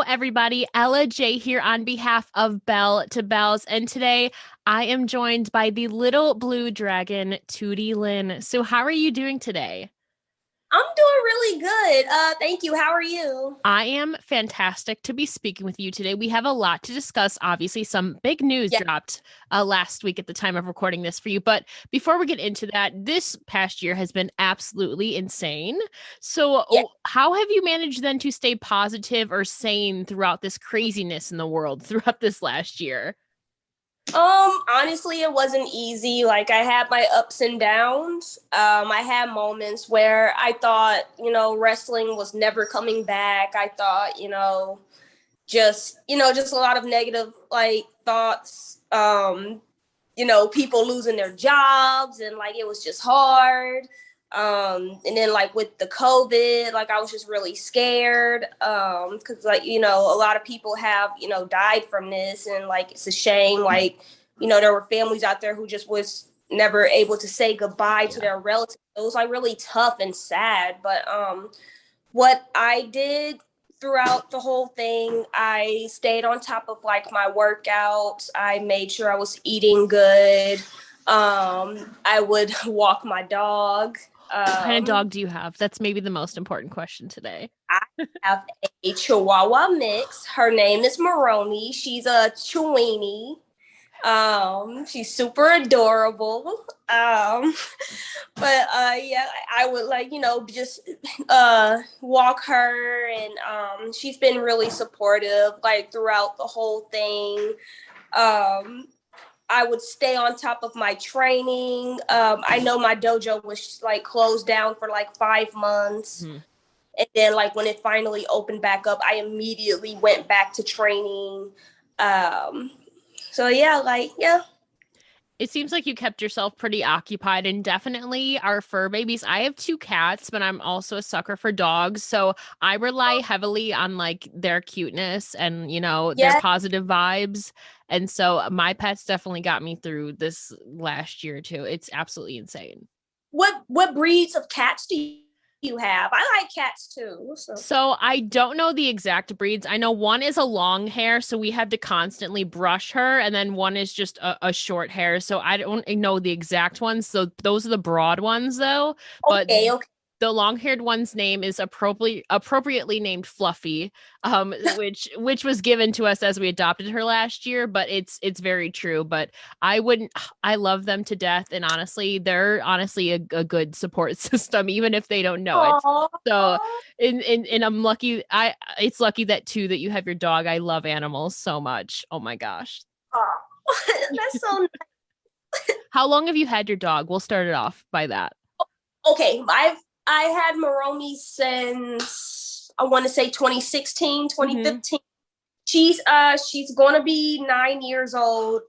everybody. Ella J here on behalf of Bell to Bells. And today I am joined by the little blue dragon, Tootie Lynn. So, how are you doing today? I'm doing really good. Thank you. How are you? I am fantastic to be speaking with you today. We have a lot to discuss. Obviously, some big news Yeah. dropped last week at the time of recording this for you. But before we get into that, this past year has been absolutely insane. So, Yeah. how have you managed then to stay positive or sane throughout this craziness in the world throughout this last year? Honestly, it wasn't easy. Like I had my ups and downs. I had moments where I thought, wrestling was never coming back. I thought, just a lot of negative like thoughts. People losing their jobs and like it was just hard. And then like with the COVID, like I was just really scared. Because like, a lot of people have, died from this and like it's a shame. Like, there were families out there who just was never able to say goodbye to their relatives. It was like really tough and sad. But what I did throughout the whole thing, I stayed on top of like my workouts. I made sure I was eating good. I would walk my dog. What kind of dog do you have? That's maybe the most important question today. I have a Chihuahua mix. Her name is Maroni. She's a Chiweenie. She's super adorable. Yeah, I would like, just walk her and she's been really supportive like throughout the whole thing. Um I would stay on top of my training. I know my dojo was like closed down for like 5 months. Hmm. And then like when it finally opened back up, I immediately went back to training. Um, so yeah. It seems like you kept yourself pretty occupied and definitely our fur babies. I have two cats, but I'm also a sucker for dogs. So I rely heavily on like their cuteness and, their Yeah. positive vibes. And so my pets definitely got me through this last year too. It's absolutely insane. What breeds of cats do you have? I like cats too. So So I don't know the exact breeds. I know one is a long hair, so we have to constantly brush her, and then one is just a short hair. So I don't know the exact ones. So those are the broad ones, though. But okay. the long-haired one's name is appropriately named Fluffy, which was given to us as we adopted her last year. But it's very true. But I love them to death, and honestly, they're honestly a good support system, even if they don't know it. Aww. So and I'm lucky. It's lucky that too that you have your dog. I love animals so much. Oh my gosh. That's so How long have you had your dog? We'll start it off by that. okay. I had Maromi since I want to say 2016, Mm-hmm. 2015. She's gonna be 9 years old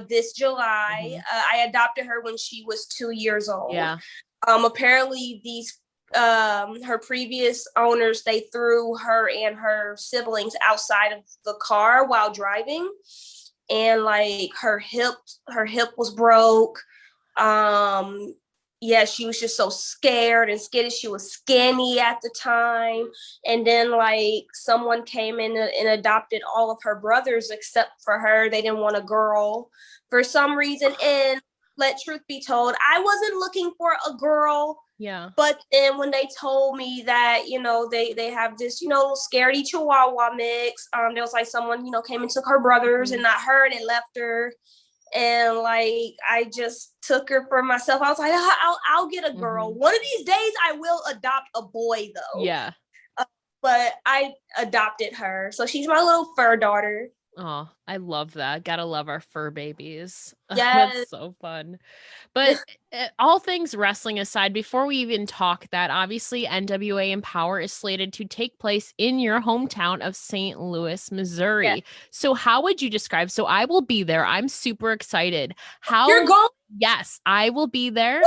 this July. Mm-hmm. I adopted her when she was 2 years old. Yeah. Apparently these her previous owners, they threw her and her siblings outside of the car while driving, and like her hip was broke. um yeah, she was just so scared and skittish. She was skinny at the time. And then like someone came in and adopted all of her brothers except for her. They didn't want a girl for some reason. And let truth be told, I wasn't looking for a girl. Yeah. But then when they told me that, they have this, scaredy chihuahua mix, there was like someone, came and took her brothers and not her and left her. And like I just took her for myself. I was like, I'll get a girl. Mm-hmm. One of these days I will adopt a boy though. Yeah. But I adopted her. So she's my little fur daughter. Oh, I love that. Gotta love our fur babies. Yes. That's so fun. But all things wrestling aside, before we even talk that, obviously NWA Empower is slated to take place in your hometown of St. Louis, Yes. Missouri. So how would you describe? So I will be there. I'm super excited. You're How? going. Yes, I will be there.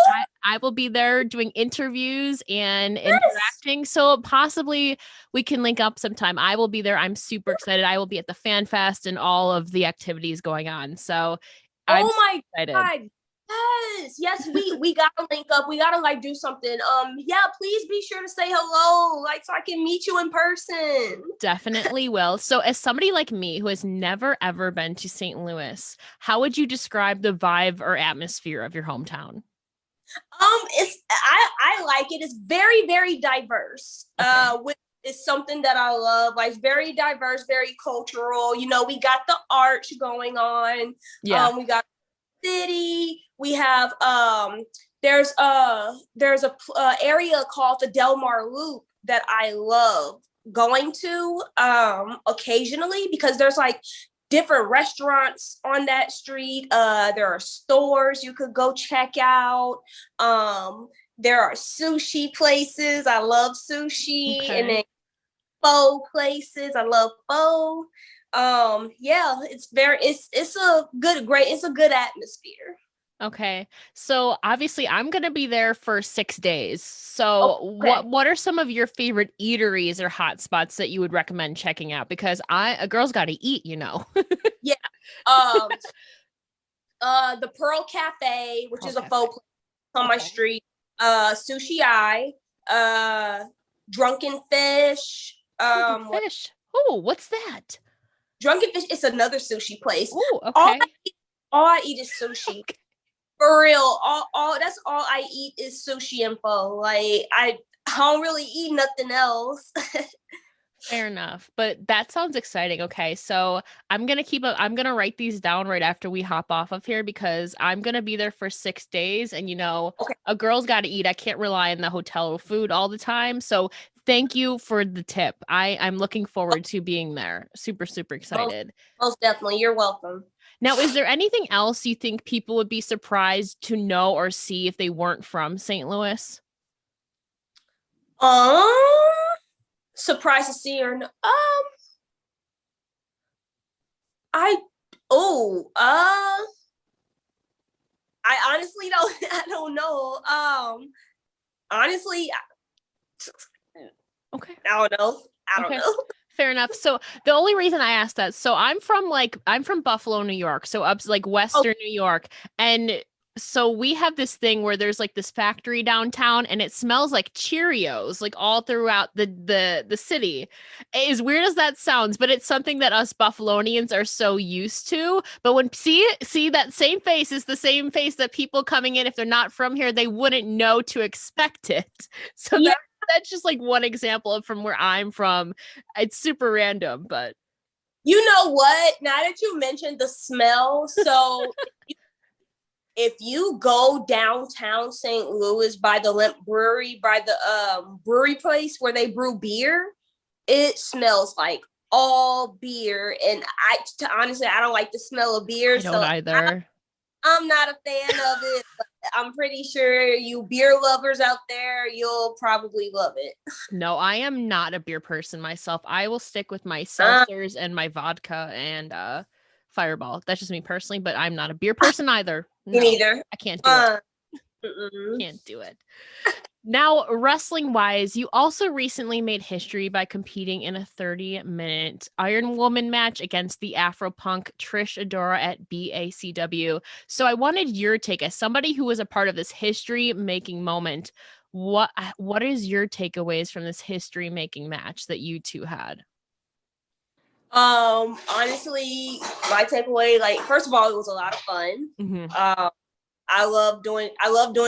I will be there doing interviews and Yes. interacting. So possibly we can link up sometime. I will be there. I'm super excited. I will be at the Fan Fest and all of the activities going on. So I'm Oh so my excited. God. Yes, we gotta link up. We gotta like do something. Yeah, please be sure to say hello, like so I can meet you in person. Definitely will. So, as somebody like me who has never ever been to St. Louis, how would you describe the vibe or atmosphere of your hometown? I like it. It's very, very diverse. Okay. Which is something that I love. Like, it's very diverse, very cultural. You know, we got the arch going on. Yeah. We got city. We have there's a area called the Delmar Loop that I love going to occasionally because there's like different restaurants on that street. There are stores you could go check out. There are sushi places. I love sushi. Okay. And then pho places. I love pho. Yeah, it's a good atmosphere. Okay. So obviously I'm going to be there for 6 days. So Okay. what are some of your favorite eateries or hot spots that you would recommend checking out? Because a girl's got to eat, you know. Yeah. Um the Pearl Cafe, which is a Okay. faux place on my street. Sushi Eye, Drunken Fish. Fish. Oh, what's that? Drunken Fish is another sushi place. Oh, All okay. all I eat is sushi. For real, all that's all I eat is sushi and pho. Like I don't really eat nothing else. Fair enough. But that sounds exciting. Okay. So I'm gonna write these down right after we hop off of here because I'm gonna be there for 6 days and Okay. a girl's gotta eat. I can't rely on the hotel food all the time. So thank you for the tip. I'm looking forward to being there. Super, super Most, excited. most definitely. You're welcome. Now, is there anything else you think people would be surprised to know or see if they weren't from St. Louis? Um, Surprised to see her. I oh I honestly don't I don't know. Honestly, Okay. I don't know. I don't Okay. know. Fair enough. So the only reason I asked that, so I'm from Buffalo, New York, so up like Oh, Western New York, and so we have this thing where there's like this factory downtown, and it smells like Cheerios, like all throughout the city. As weird as that sounds, but it's something that us Buffalonians are so used to. But when see that same face is the same face that people coming in if they're not from here, they wouldn't know to expect it. So yeah. that's just like one example of from where I'm from. It's super random, but You know what? Now that you mentioned the smell, so if you go downtown St. Louis by the Limp Brewery, by the brewery place where they brew beer, it smells like all beer. And honestly, I don't like the smell of beer, I don't so either. I'm not a fan of it. But I'm pretty sure you beer lovers out there, you'll probably love it. No, I am not a beer person myself. I will stick with my Uh, seltzers and my vodka and Fireball. That's just me personally, but I'm not a beer person either. Me No, neither. I can't do it. Uh, mm-mm. Can't do it. Now, wrestling wise, you also recently made history by competing in a 30-minute Iron Woman match against the Afro-Punk Trish Adora at BACW. So I wanted your take as somebody who was a part of this history-making moment. What is your takeaways from this history-making match that you two had? Honestly, my takeaway, like, first of all, it was a lot of fun. Mm-hmm. I love doing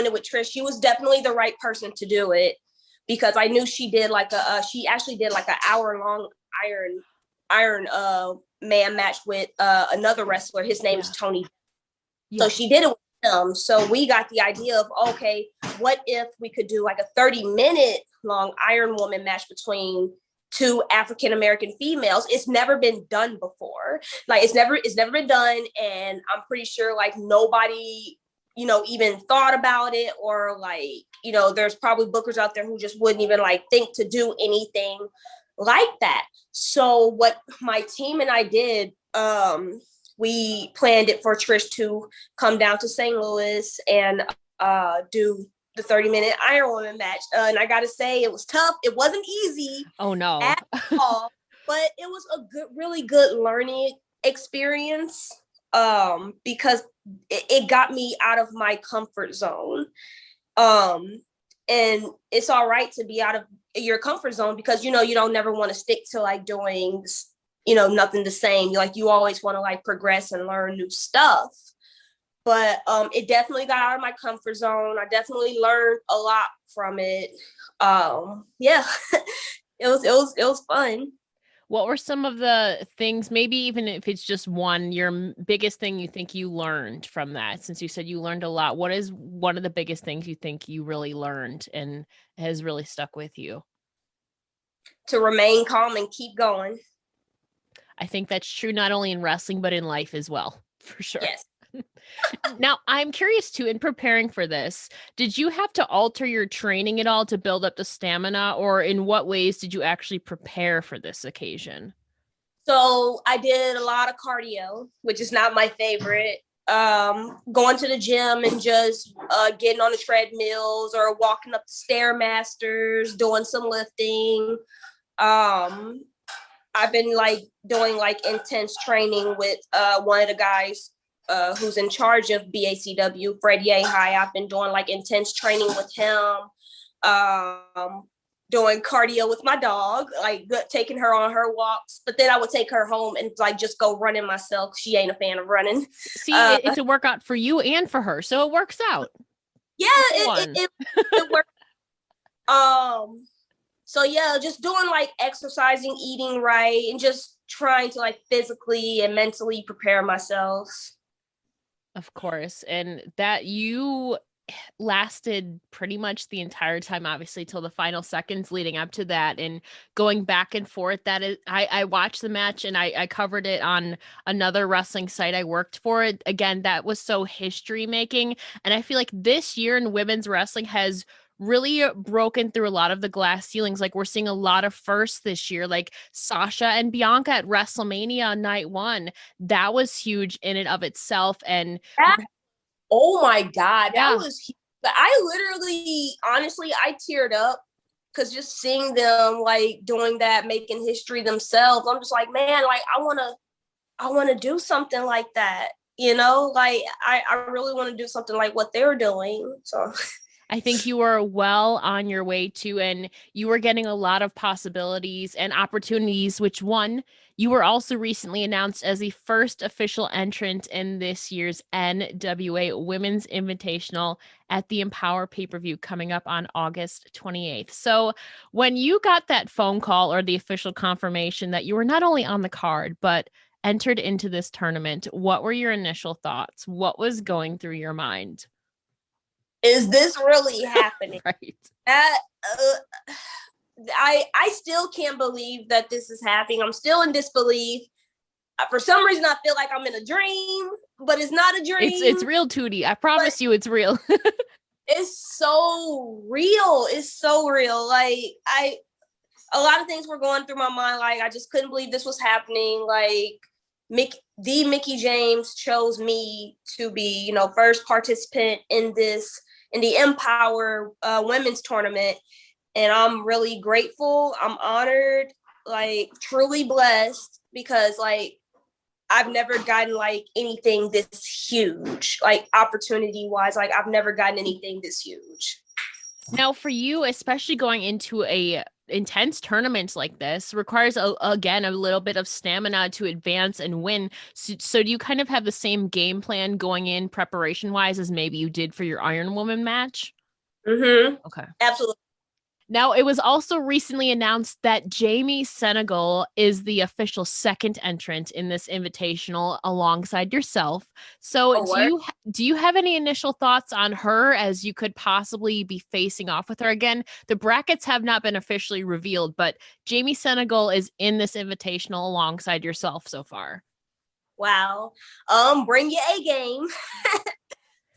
it with Trish. She was definitely the right person to do it because I knew she did like she actually did like an hour long iron man match with another wrestler. His name is Tony. Yeah. So she did it with him. So we got the idea of, okay, what if we could do like a 30-minute long Iron Woman match between two African American females? It's never been done before. Like it's never been done, and I'm pretty sure like nobody, even thought about it, or like, there's probably bookers out there who just wouldn't even like think to do anything like that. So what my team and I did, we planned it for Trish to come down to St. Louis and do the 30-minute Iron Woman match. And I got to say, it was tough. It wasn't easy Oh no. at all, but it was a really good learning experience because it got me out of my comfort zone. And it's all right to be out of your comfort zone because, you know, you don't never want to stick to like doing, you know, nothing the same. Like you always want to like progress and learn new stuff. But it definitely got out of my comfort zone. I definitely learned a lot from it. Yeah, it was fun. What were some of the things, maybe even if it's just one, your biggest thing you think you learned from that? Since you said you learned a lot, what is one of the biggest things you think you really learned and has really stuck with you? To remain calm and keep going. I think that's true not only in wrestling, but in life as well, for sure. Yes. Now, I'm curious too, in preparing for this, did you have to alter your training at all to build up the stamina, or in what ways did you actually prepare for this occasion? So I did a lot of cardio, which is not my favorite. Going to the gym and just getting on the treadmills or walking up the stairmasters, doing some lifting. I've been like doing like intense training with one of the guys who's in charge of BACW, Freddie A. High. I've been doing like intense training with him. Doing cardio with my dog, like taking her on her walks. But then I would take her home and like just go running myself. She ain't a fan of running. See, it's a workout for you and for her, so it works out. Yeah, it works. So yeah, just doing like exercising, eating right, and just trying to like physically and mentally prepare myself. Of course. And that you lasted pretty much the entire time, obviously, till the final seconds leading up to that and going back and forth. That is, I watched the match and I covered it on another wrestling site I worked for. It again, that was so history making. And I feel like this year in women's wrestling has really broken through a lot of the glass ceilings. Like we're seeing a lot of firsts this year, like Sasha and Bianca at WrestleMania on night one. That was huge in and of itself. And oh my God, yeah. that was huge. I literally, honestly, I teared up because just seeing them like doing that, making history themselves, I'm just like, man, like I want to do something like that. You know, like I really want to do something like what they're doing. So I think you were well on your way to, and you were getting a lot of possibilities and opportunities, which one, you were also recently announced as the first official entrant in this year's NWA Women's Invitational at the Empower pay-per-view coming up on August 28th. So when you got that phone call or the official confirmation that you were not only on the card, but entered into this tournament, what were your initial thoughts? What was going through your mind? is this really happening? Right. I still can't believe that this is happening. I'm still in disbelief. For some reason, I feel like I'm in a dream, but it's not a dream. It's real, Tootie. I promise you, it's real. It's so real. It's so real. Like a lot of things were going through my mind. Like I just couldn't believe this was happening. Like Mickey James chose me to be, you know, first participant in the Empower women's tournament. And I'm really grateful. I'm honored, like truly blessed because like I've never gotten like anything this huge, like opportunity wise. Like I've never gotten anything this huge. Now, for you, especially going into a intense tournament like this, requires again a little bit of stamina to advance and win. So do you kind of have the same game plan going in preparation wise as maybe you did for your Iron Woman match? Mm-hmm. Okay. Absolutely. Now, it was also recently announced that Jamie Senegal is the official second entrant in this invitational alongside yourself. So, do you have any initial thoughts on her as you could possibly be facing off with her again? The brackets have not been officially revealed, but Jamie Senegal is in this invitational alongside yourself so far. Wow. Bring your A game.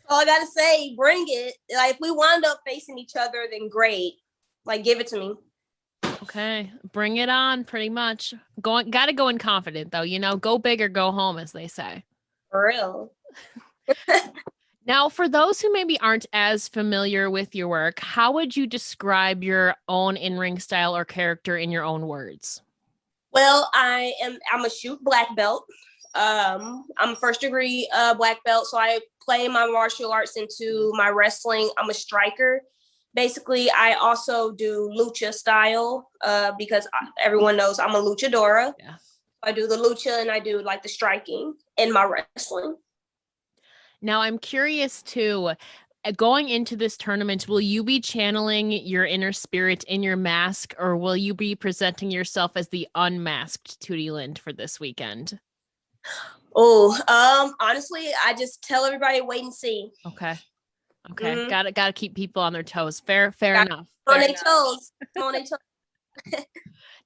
All I gotta say, bring it. Like if we wind up facing each other, then great. Like, give it to me. Okay, bring it on, pretty much. Gotta go in confident, though, you know, go big or go home, as they say. For real. Now, for those who maybe aren't as familiar with your work, how would you describe your own in-ring style or character in your own words? Well, I'm a shoot black belt. I'm a first degree black belt, so I play my martial arts into my wrestling. I'm a striker. Basically, I also do lucha style because everyone knows I'm a luchadora. Yeah. I do the lucha and I do like the striking in my wrestling. Now I'm curious too, going into this tournament, will you be channeling your inner spirit in your mask, or will you be presenting yourself as the unmasked Tootie Lynn for this weekend? Oh, honestly, I just tell everybody wait and see. Okay. Okay. Mm-hmm. Gotta keep people on their toes. Fair Got enough. on Fair their enough. toes. On their toes.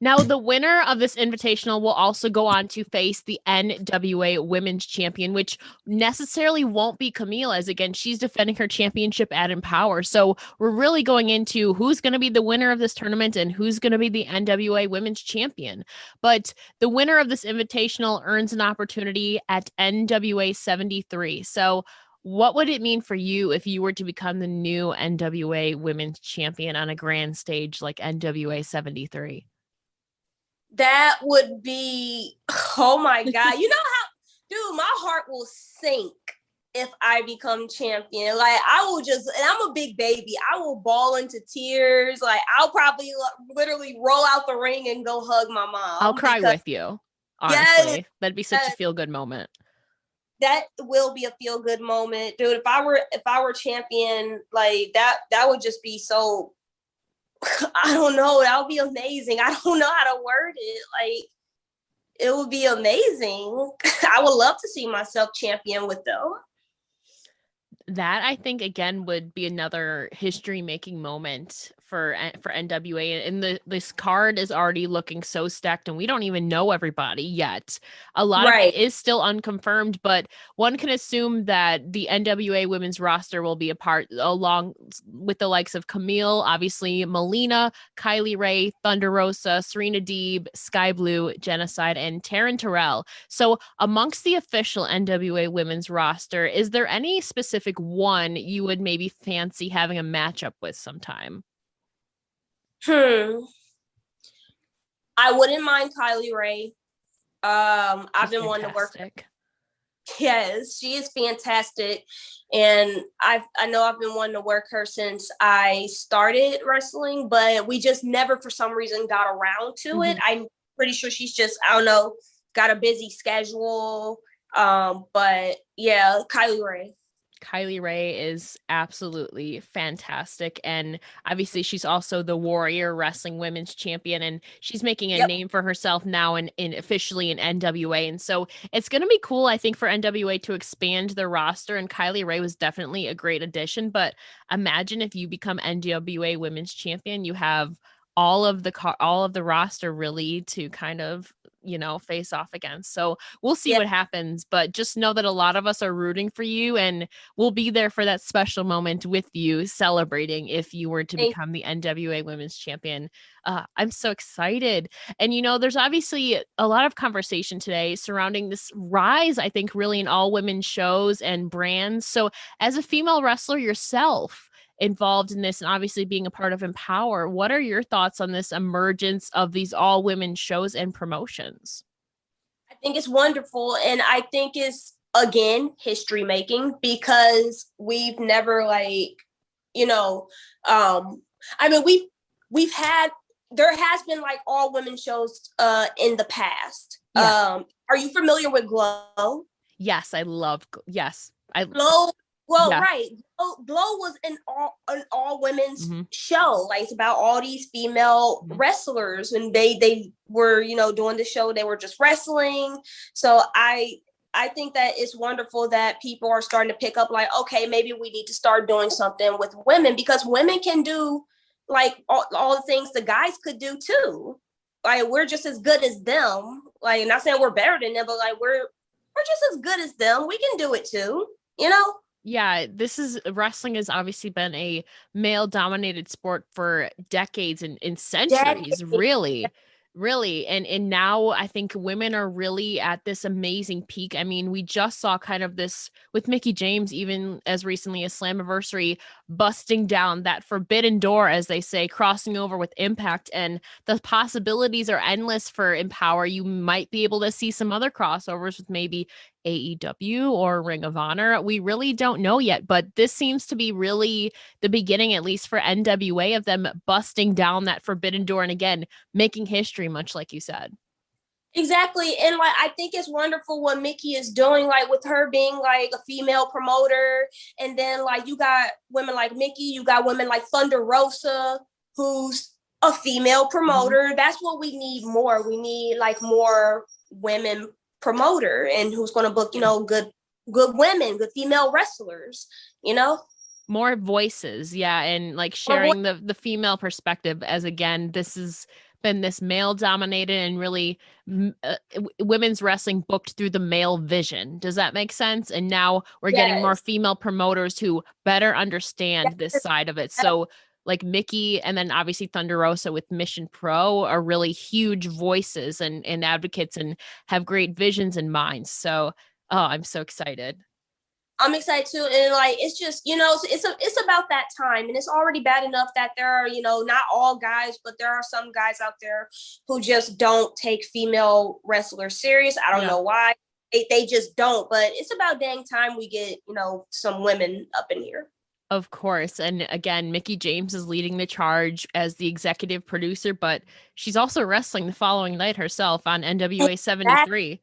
Now, the winner of this invitational will also go on to face the NWA Women's Champion, which necessarily won't be Camille, as again, she's defending her championship at Empower. So we're really going into who's going to be the winner of this tournament and who's going to be the NWA Women's Champion. But the winner of this invitational earns an opportunity at NWA 73. So what would it mean for you if you were to become the new NWA Women's Champion on a grand stage like NWA 73? That would be, oh my God. You know how, dude, my heart will sink if I become champion. Like, I will just, and I'm a big baby. I will bawl into tears. Like, I'll probably literally roll out the ring and go hug my mom. I'll cry with you. Honestly, yes, that'd be such a feel good moment. that will be a feel good moment, dude. If I were champion, like that would just be so. I don't know. That would be amazing. I don't know how to word it. Like, it would be amazing. I would love to see myself champion with them. That I think again would be another history making moment for NWA, and this card is already looking so stacked and we don't even know everybody yet. A lot of it is still unconfirmed, but one can assume that the NWA women's roster will be a part along with the likes of Camille, obviously Melina, Kylie Rae, Thunder Rosa, Serena Deeb, Sky Blue, Genocide, and Taryn Terrell. So amongst the official NWA women's roster, is there any specific one you would maybe fancy having a matchup with sometime? I wouldn't mind Kylie Rae. I've been wanting to work. Yes, she is fantastic, and I know I've been wanting to work her since I started wrestling, but we just never, for some reason, got around to it. I'm pretty sure she's just, I don't know, got a busy schedule. But yeah, Kylie Rae. Kylie Rae is absolutely fantastic. And obviously she's also the Warrior Wrestling Women's Champion, and she's making a name for herself now in officially in NWA. And so it's going to be cool, I think, for NWA to expand their roster. And Kylie Rae was definitely a great addition. But imagine if you become NWA Women's Champion, you have all of the roster really to kind of face off against. So we'll see what happens, but just know that a lot of us are rooting for you and we'll be there for that special moment with you, celebrating if you were to become the NWA Women's Champion. I'm so excited. And there's obviously a lot of conversation today surrounding this rise, I think, really in all women shows and brands. So as a female wrestler yourself, involved in this and obviously being a part of Empower, what are your thoughts on this emergence of these all women shows and promotions? I think it's wonderful, and I think it's, again, history making, because we've never, like, I mean, there has been like all women shows in the past. Are you familiar with Glow? Yes, I love Glow. Well, right. Glow was an all women's show. Like, it's about all these female wrestlers, and they were, doing the show. They were just wrestling. So I think that it's wonderful that people are starting to pick up, like, okay, maybe we need to start doing something with women, because women can do like all the things the guys could do too. Like, we're just as good as them. Like, not saying we're better than them, but like we're just as good as them. We can do it too, Yeah, wrestling has obviously been a male dominated sport for decades and centuries, really. Really. And now I think women are really at this amazing peak. I mean, we just saw kind of this with Mickey James, even as recently as Slammiversary, busting down that forbidden door, as they say, crossing over with Impact. And the possibilities are endless for Empower. You might be able to see some other crossovers with maybe AEW or Ring of Honor. We really don't know yet, but this seems to be really the beginning, at least for NWA, of them busting down that forbidden door. And again, making history, much like you said. Exactly. And like I think it's wonderful what Mickey is doing, like with her being like a female promoter. And then like you got women like Mickey, you got women like Thunder Rosa, who's a female promoter. Mm-hmm. That's what we need more. We need like more women promoter and who's gonna book, you know, good women, good female wrestlers, you know? More voices, yeah, and like sharing the female perspective, as again, this has been this male dominated and really women's wrestling booked through the male vision. Does that make sense? And now we're getting more female promoters who better understand this side of it. So like Mickey and then obviously Thunder Rosa with Mission Pro are really huge voices and advocates and have great visions in mind. So I'm so excited. I'm excited too, and like it's just, you know, it's about that time, and it's already bad enough that there are, you know, not all guys, but there are some guys out there who just don't take female wrestlers serious. I don't know why. They just don't, but it's about dang time we get, you know, some women up in here. Of course. And again, Mickey James is leading the charge as the executive producer, but she's also wrestling the following night herself on NWA 73.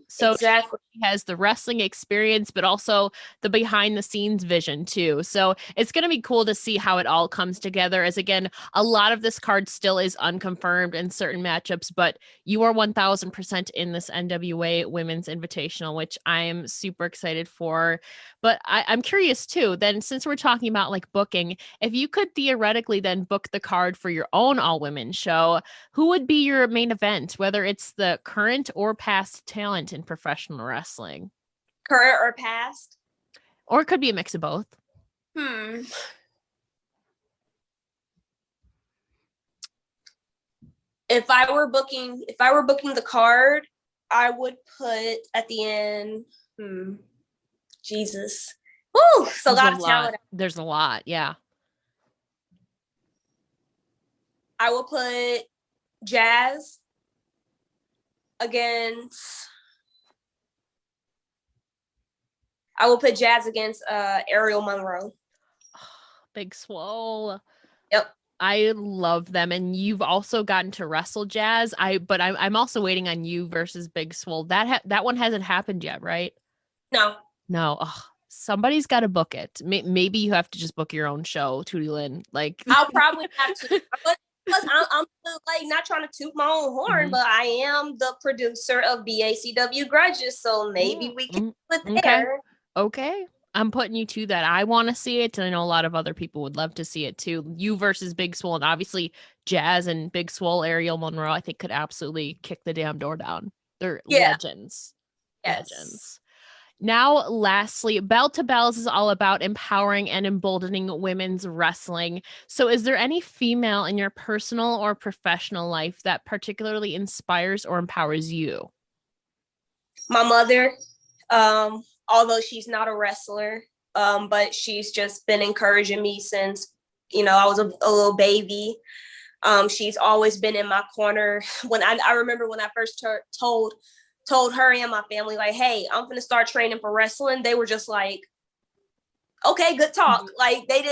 So exactly. She has the wrestling experience, but also the behind the scenes vision too. So it's going to be cool to see how it all comes together, as again, a lot of this card still is unconfirmed in certain matchups, but you are 1000% in this NWA Women's Invitational, which I am super excited for. But I'm curious too, then since we're talking about like booking, if you could theoretically then book the card for your own all women show, who would be your main event, whether it's the current or past talent in professional wrestling? Current or past? Or it could be a mix of both. If I were booking the card, I would put at the end, Jesus. Woo! So a lot of talent. There's a lot, yeah. I will put Jazz against Ariel Monroe. Big Swole. Yep. I love them, and you've also gotten to wrestle Jazz. I'm also waiting on you versus Big Swole. That one hasn't happened yet, right? No. Oh, somebody's got to book it. Maybe you have to just book your own show, Tootie Lynn. Like I'll probably have to. I'm like not trying to toot my own horn, but I am the producer of BACW Grudges, so maybe we can put there. Okay. I'm putting you to that. I want to see it, and I know a lot of other people would love to see it too. You versus Big Swole, and obviously Jazz and Big Swole, Ariel Monroe, I think could absolutely kick the damn door down. They're legends. Yes. Legends. Now, lastly, Bell to Bells is all about empowering and emboldening women's wrestling. So is there any female in your personal or professional life that particularly inspires or empowers you? My mother, although she's not a wrestler, but she's just been encouraging me since, you know, I was a little baby. She's always been in my corner. When I remember when I first told her and my family, like, hey, I'm gonna start training for wrestling, they were just like, okay, good talk. Like they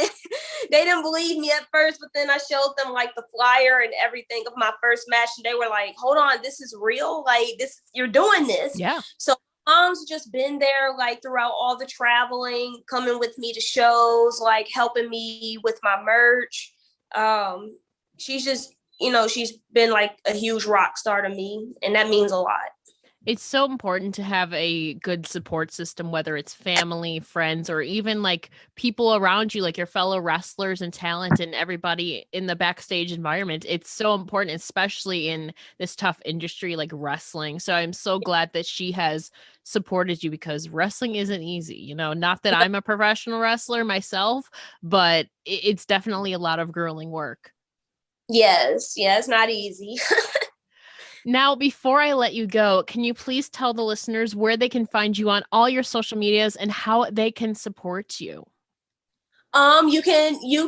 didn't believe me at first, but then I showed them like the flyer and everything of my first match, and they were like, hold on, this is real, like this, you're doing this. Yeah. So mom's just been there like throughout all the traveling, coming with me to shows, like helping me with my merch. She's just, you know, she's been like a huge rock star to me, and that means a lot. It's so important to have a good support system, whether it's family, friends, or even like people around you, like your fellow wrestlers and talent and everybody in the backstage environment. It's so important, especially in this tough industry like wrestling. So I'm so glad that she has supported you, because wrestling isn't easy. You know, not that I'm a professional wrestler myself, but it's definitely a lot of grueling work. Yes, yeah, it's not easy. Now, before I let you go, can you please tell the listeners where they can find you on all your social medias and how they can support you? You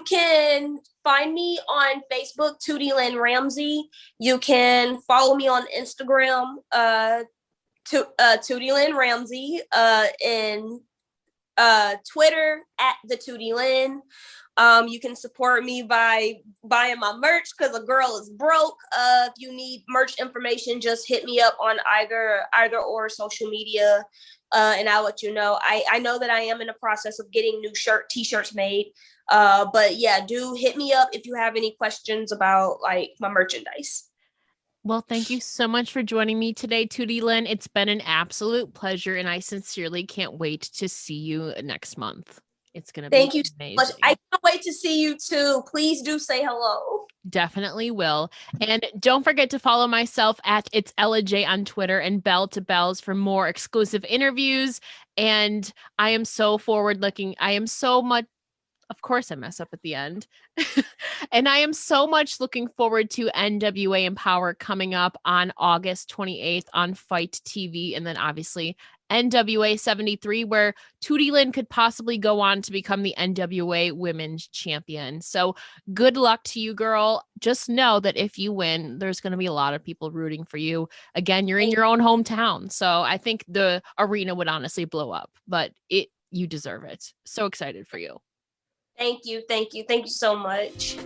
can find me on Facebook, Tootie Lynn Ramsey. You can follow me on Instagram, Tootie Lynn Ramsey, and Twitter at the Tootie Lynn. You can support me by buying my merch because a girl is broke. If you need merch information, just hit me up on either or social media, and I'll let you know. I know that I am in the process of getting new t-shirts made. But yeah, do hit me up if you have any questions about like my merchandise. Well, thank you so much for joining me today, Tootie Lynn. It's been an absolute pleasure, and I sincerely can't wait to see you next month. It's going to be Thank you so much. I amazing. can't wait to see you too. Please do say hello. Definitely will. And don't forget to follow myself at It's Ella J on Twitter and Bell to Bells for more exclusive interviews. And I am so forward looking. I am so much, of course, I mess up at the end. And I am so much looking forward to NWA Empower coming up on August 28th on Fight TV. And then obviously NWA 73, where Tootie Lynn could possibly go on to become the NWA Women's Champion. So good luck to you, girl. Just know that if you win, there's going to be a lot of people rooting for you. Again, you're in your own hometown. So I think the arena would honestly blow up, but you deserve it. So excited for you. Thank you. Thank you. Thank you so much.